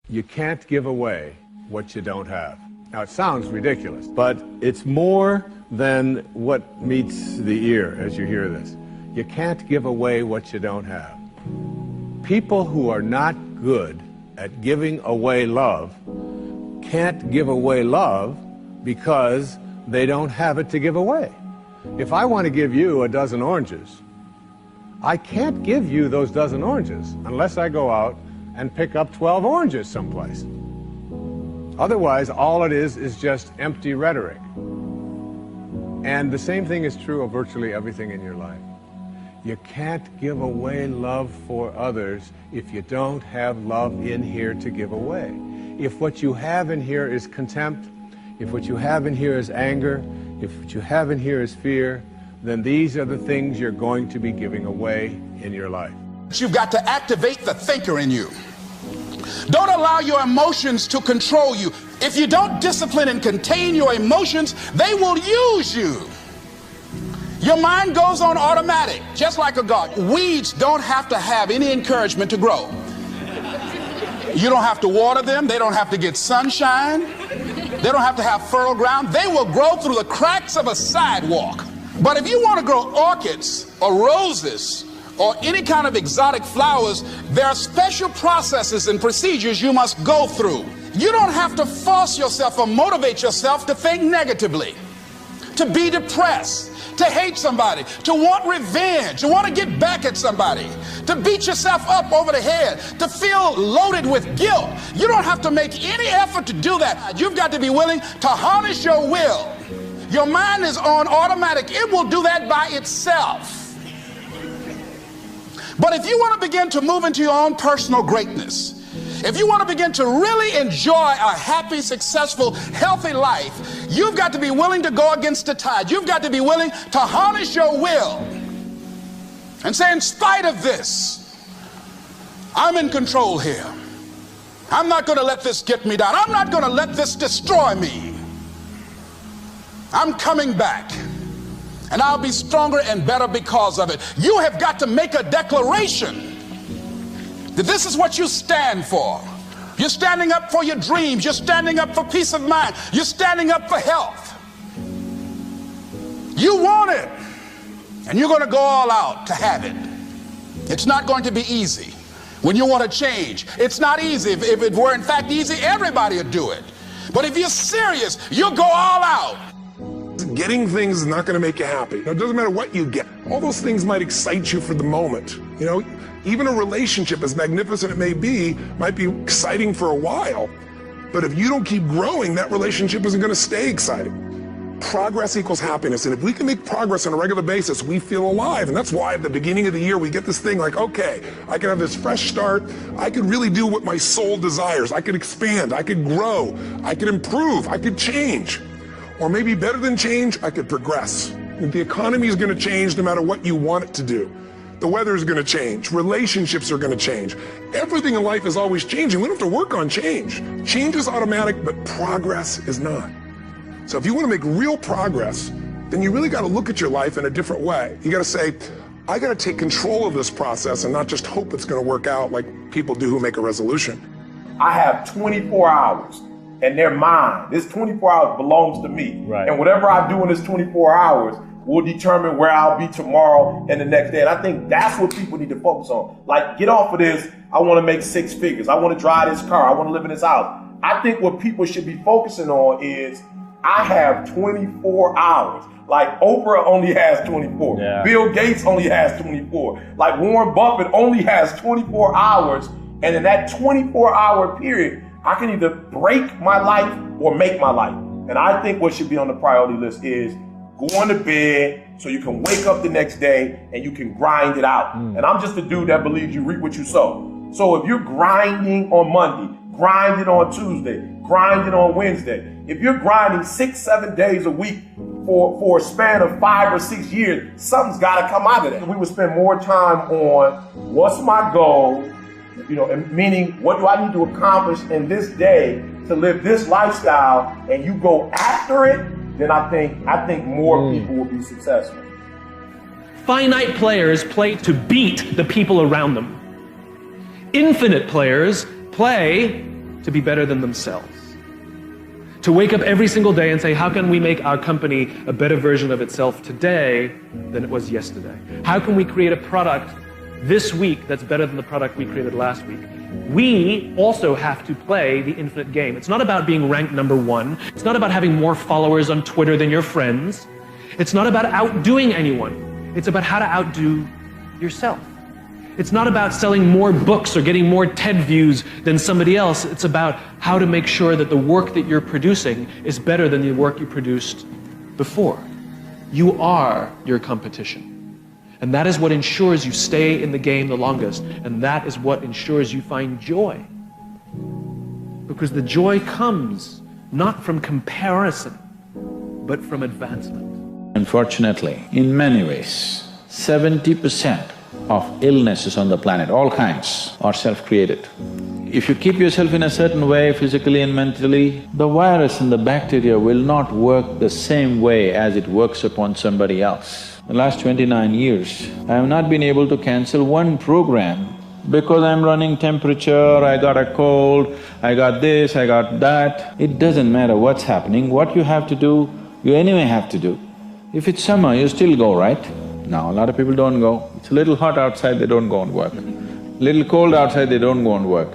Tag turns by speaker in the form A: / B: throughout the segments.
A: You can't give away what you don't have. Now, it sounds ridiculous, but it's more than what meets the ear as you hear this. You can't give away what you don't have. People who are not good at giving away love can't give away love because they don't have it to give away. If I want to give you a dozen oranges, I can't give you those dozen oranges unless I go out and pick up 12 oranges someplace. Otherwise, all it is just empty rhetoric. And the same thing is true of virtually everything in your life. You can't give away love for others if you don't have love in here to give away. If what you have in here is contempt, if what you have in here is anger, if what you have in here is fear, then these are the things you're going to be giving away in your life.
B: You've got to activate the thinker in you. Don't allow your emotions to control you. If you don't discipline and contain your emotions, they will use you. Your mind goes on automatic, just like a garden. Weeds don't have to have any encouragement to grow. You don't have to water them. They don't have to get sunshine. They don't have to have fertile ground. They will grow through the cracks of a sidewalk. But if you want to grow orchids or roses or any kind of exotic flowers, there are special processes and procedures you must go through. You don't have to force yourself or motivate yourself to think negatively, to be depressed, to hate somebody, to want revenge, to want to get back at somebody, to beat yourself up over the head, to feel loaded with guilt. You don't have to make any effort to do that. You've got to be willing to harness your will. Your mind is on automatic. It will do that by itself. But if you want to begin to move into your own personal greatness, if you want to begin to really enjoy a happy, successful, healthy life, you've got to be willing to go against the tide. You've got to be willing to harness your will and say, in spite of this, I'm in control here. I'm not going to let this get me down. I'm not going to let this destroy me. I'm coming back, and I'll be stronger and better because of it. You have got to make a declaration that this is what you stand for. You're standing up for your dreams. You're standing up for peace of mind. You're standing up for health. You want it, and you're going to go all out to have it. It's not going to be easy. When you want to change, it's not easy. If it were in fact easy, everybody would do it. But if you're serious, you'll go all out.
C: Getting things is not going to make you happy. It doesn't matter what you get. All those things might excite you for the moment. You know, even a relationship, as magnificent it may be, might be exciting for a while. But if you don't keep growing, that relationship isn't going to stay exciting. Progress equals happiness. And if we can make progress on a regular basis, we feel alive. And that's why at the beginning of the year, we get this thing like, okay, I can have this fresh start. I could really do what my soul desires. I could expand. I could grow. I could improve. I could change. Or maybe better than change, I could progress. The economy is going to change no matter what you want it to do. The weather is going to change. Relationships are going to change. Everything in life is always changing. We don't have to work on change. Change is automatic, but progress is not. So if you want to make real progress, then you really got to look at your life in a different way. You got to say, I got to take control of this process and not just hope it's going to work out like people do who make a resolution.
D: I have 24 hours. And they're mine. This 24 hours belongs to me. Right. And whatever I do in this 24 hours will determine where I'll be tomorrow and the next day. And I think that's what people need to focus on. Like, get off of this, I want to make 6 figures. I want to drive this car. I want to live in this house. I think what people should be focusing on is, I have 24 hours. Like, Oprah only has 24. Yeah. Bill Gates only has 24. Like, Warren Buffett only has 24 hours. And in that 24-hour period, I can either break my life or make my life. And I think what should be on the priority list is going to bed so you can wake up the next day and you can grind it out. And I'm just a dude that believes you reap what you sow. So if you're grinding on Monday, grinding on Tuesday, grinding on Wednesday, if you're grinding 6-7 days a week for a span of 5 or 6 years, something's got to come out of that. We would spend more time on what's my goal, you know, meaning what do I need to accomplish in this day to live this lifestyle, and you go after it, then I think more people will be successful.
E: Finite players play to beat the people around them. Infinite players play to be better than themselves. To wake up every single day and say, how can we make our company a better version of itself today than it was yesterday? How can we create a product this week that's better than the product we created last week? We also have to play the infinite game. It's not about being ranked #1. It's not about having more followers on Twitter than your friends. It's not about outdoing anyone. It's about how to outdo yourself. It's not about selling more books or getting more TED views than somebody else. It's about how to make sure that the work that you're producing is better than the work you produced before. You are your competition. And that is what ensures you stay in the game the longest. And that is what ensures you find joy. Because the joy comes not from comparison, but from advancement.
F: Unfortunately, in many ways, 70% of illnesses on the planet, all kinds, are self-created. If you keep yourself in a certain way, physically and mentally, the virus and the bacteria will not work the same way as it works upon somebody else. The last 29 years, I have not been able to cancel one program because I'm running temperature, I got a cold, I got this, I got that. It doesn't matter what's happening, what you have to do, you anyway have to do. If it's summer, you still go, right? Now, a lot of people don't go. It's a little hot outside, they don't go and work. Little cold outside, they don't go and work.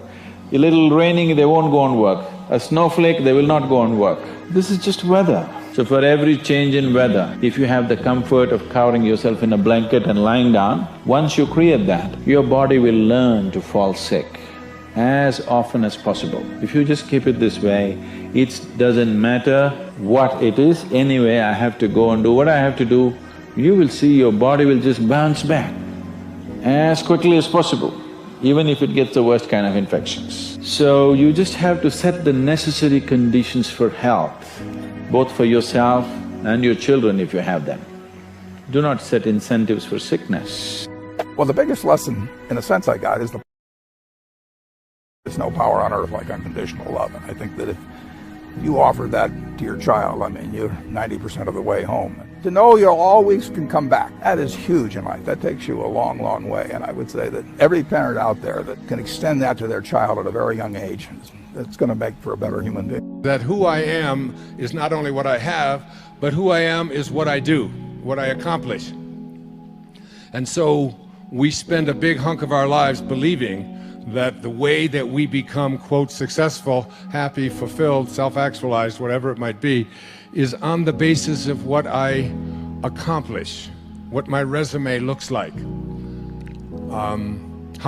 F: A little raining, they won't go and work. A snowflake, they will not go and work. This is just weather. So for every change in weather, if you have the comfort of covering yourself in a blanket and lying down, once you create that, your body will learn to fall sick as often as possible. If you just keep it this way, it doesn't matter what it is, anyway I have to go and do what I have to do, you will see your body will just bounce back as quickly as possible, even if it gets the worst kind of infections. So you just have to set the necessary conditions for health, both for yourself and your children if you have them. Do not set incentives for sickness.
G: Well, the biggest lesson, in a sense, I got is there's no power on earth like unconditional love. And I think that if you offer that to your child, I mean, you're 90% of the way home. To know you always can come back, that is huge in life. That takes you a long, long way. And I would say that every parent out there that can extend that to their child at a very young age, it's going to make for a better human being.
A: That who I am is not only what I have, but who I am is what I do, what I accomplish. And so we spend a big hunk of our lives believing that the way that we become, quote, successful, happy, fulfilled, self-actualized, whatever it might be, is on the basis of what I accomplish, what my resume looks like, how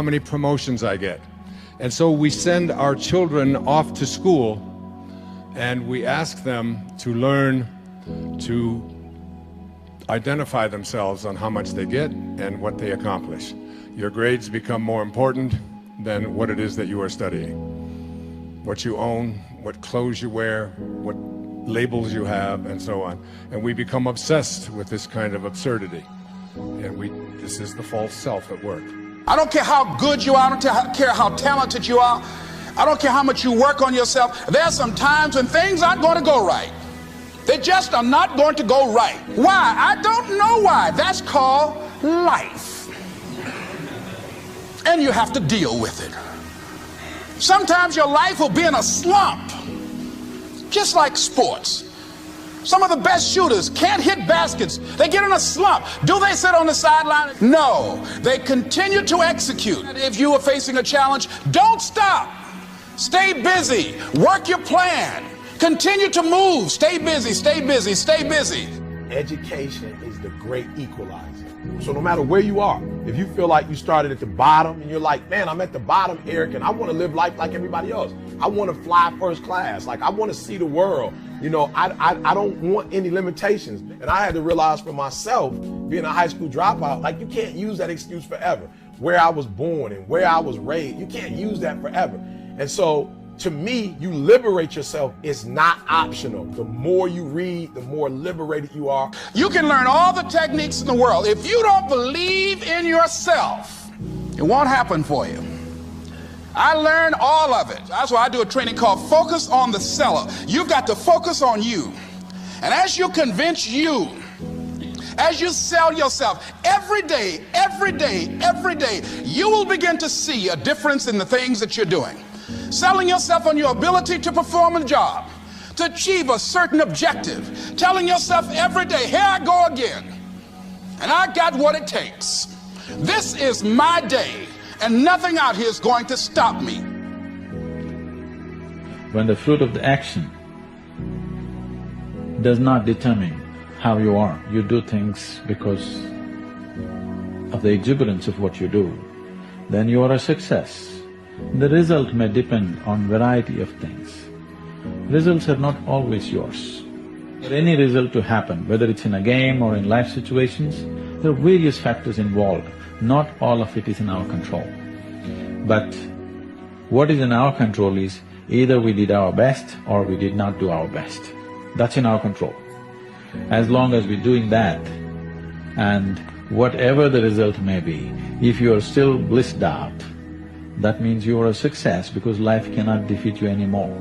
A: many promotions I get. And so we send our children off to school and we ask them to learn to identify themselves on how much they get and what they accomplish. Your grades become more important than what it is that you are studying. What you own, what clothes you wear, what labels you have, and so on. And we become obsessed with this kind of absurdity. And this is the false self at work.
B: I don't care how good you are, I don't care how talented you are, I don't care how much you work on yourself. There are some times when things aren't going to go right. They just are not going to go right. Why? I don't know why. That's called life. And you have to deal with it. Sometimes your life will be in a slump, just like sports. Some of the best shooters can't hit baskets. They get in a slump. Do they sit on the sideline? No, they continue to execute. If you are facing a challenge, don't stop. Stay busy. Work your plan. Continue to move. Stay busy, stay busy, stay busy.
D: Education is the great equalizer. So no matter where you are, if you feel like you started at the bottom and you're like, man, I'm at the bottom, Eric, and I want to live life like everybody else. I want to fly first class. Like, I want to see the world. You know, I don't want any limitations. And I had to realize for myself, being a high school dropout, like, you can't use that excuse forever. Where I was born and where I was raised, you can't use that forever. And so, to me, you liberate yourself. It's not optional. The more you read, the more liberated you are.
B: You can learn all the techniques in the world. If you don't believe in yourself, it won't happen for you. I learned all of it. That's why I do a training called Focus on the Seller. You've got to focus on you. And as you convince you, as you sell yourself every day, every day, every day, you will begin to see a difference in the things that you're doing. selling yourself on your ability to perform a job, to achieve a certain objective, telling yourself every day, here I go again, and I got what it takes. This is my day, and nothing out here is going to stop me.
F: When the fruit of the action does not determine how you are, you do things because of the exuberance of what you do, then you are a success. The result may depend on variety of things. Results are not always yours. For any result to happen, whether it's in a game or in life situations, there are various factors involved. Not all of it is in our control. But what is in our control is either we did our best or we did not do our best. That's in our control. As long as we're doing that, and whatever the result may be, if you are still blissed out, that means you are a success because life cannot defeat you anymore.